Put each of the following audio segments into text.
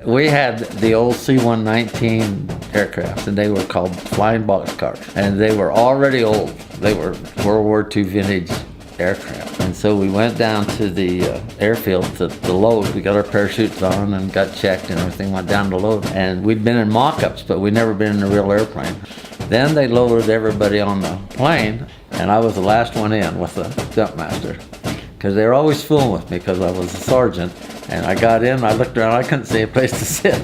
We had the old C-119 aircraft, and they were called flying boxcars, and they were already old. They were World War II vintage aircraft. And so we went down to the airfield to load. We got our parachutes on and got checked and everything, went down to load. And we'd been in mock-ups, but we'd never been in a real airplane. Then they loaded everybody on the plane, and I was the last one in with the jump master, because they were always fooling with me because I was a sergeant. And I got in, I looked around, I couldn't see a place to sit.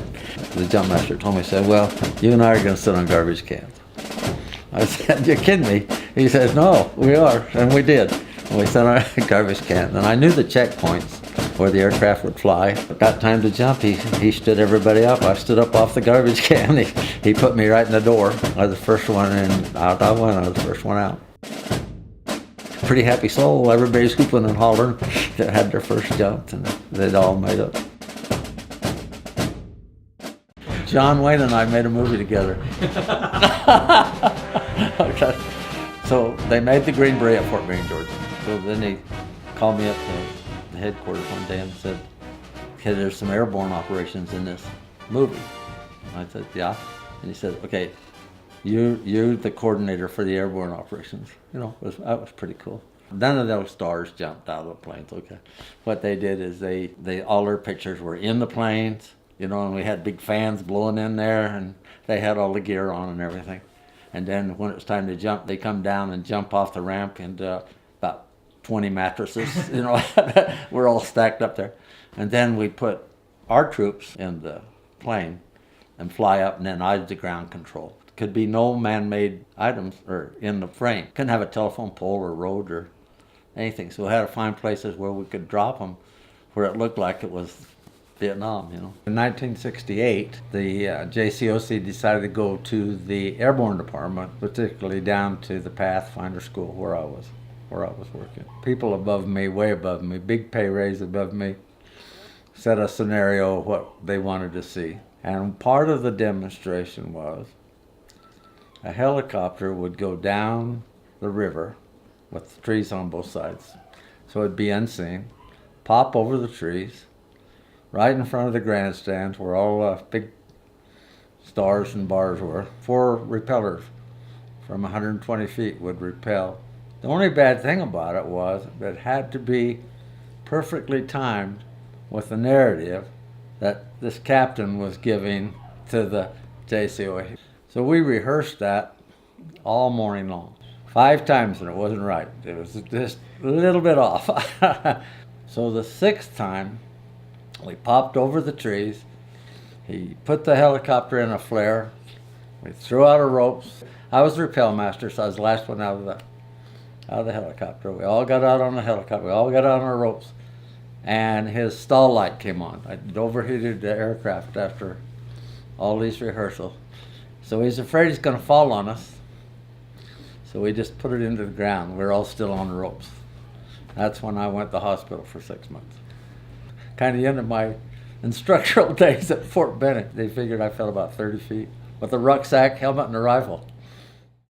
The jump master told me, he said, well, you and I are going to sit on garbage cans. I said, you're kidding me? He says, no, we are, and we did. And we sat on a garbage can, and I knew the checkpoints where the aircraft would fly. Got time to jump, he stood everybody up. I stood up off the garbage can. He put me right in the door. I was the first one in, out I went, I was the first one out. Pretty happy soul, everybody's hooping and hollering that had their first jump, and they'd all made it. John Wayne and I made a movie together. Okay. So they made the Green Beret at Fort Benning, Georgia. So then he called me up to the headquarters one day and said, okay, there's some airborne operations in this movie. I said, yeah. And he said, okay, you're the coordinator for the airborne operations. You know, that was pretty cool. None of those stars jumped out of the planes, okay. What they did is they all their pictures were in the planes, you know, and we had big fans blowing in there, and they had all the gear on and everything. And then when it was time to jump, they come down and jump off the ramp, and about 20 mattresses, you know, we're all stacked up there. And then we put our troops in the plane and fly up, and then I did the ground control. Could be no man-made items or in the frame. Couldn't have a telephone pole or road or anything. So we had to find places where we could drop them where it looked like it was Vietnam, you know. In 1968, the JCOC decided to go to the Airborne Department, particularly down to the Pathfinder School where I was working. People above me, way above me, big pay raise above me, set a scenario of what they wanted to see. And part of the demonstration was a helicopter would go down the river with trees on both sides, so it'd be unseen, pop over the trees, right in front of the grandstands where all big stars and bars were. 4 repellers from 120 feet would repel. The only bad thing about it was that it had to be perfectly timed with the narrative that this captain was giving to the JCOA. So we rehearsed that all morning long. 5 times, and it wasn't right. It was just a little bit off. So the 6th time, we popped over the trees. He put the helicopter in a flare. We threw out our ropes. I was the rappel master, so I was the last one out of the helicopter. We all got out on the helicopter. We all got out on our ropes. And his stall light came on. I'd overheated the aircraft after all these rehearsals. So he's afraid he's going to fall on us. So we just put it into the ground. We're all still on the ropes. That's when I went to the hospital for 6 months. Kind of the end of my instructional days at Fort Benning. They figured I fell about 30 feet with a rucksack, helmet, and a rifle.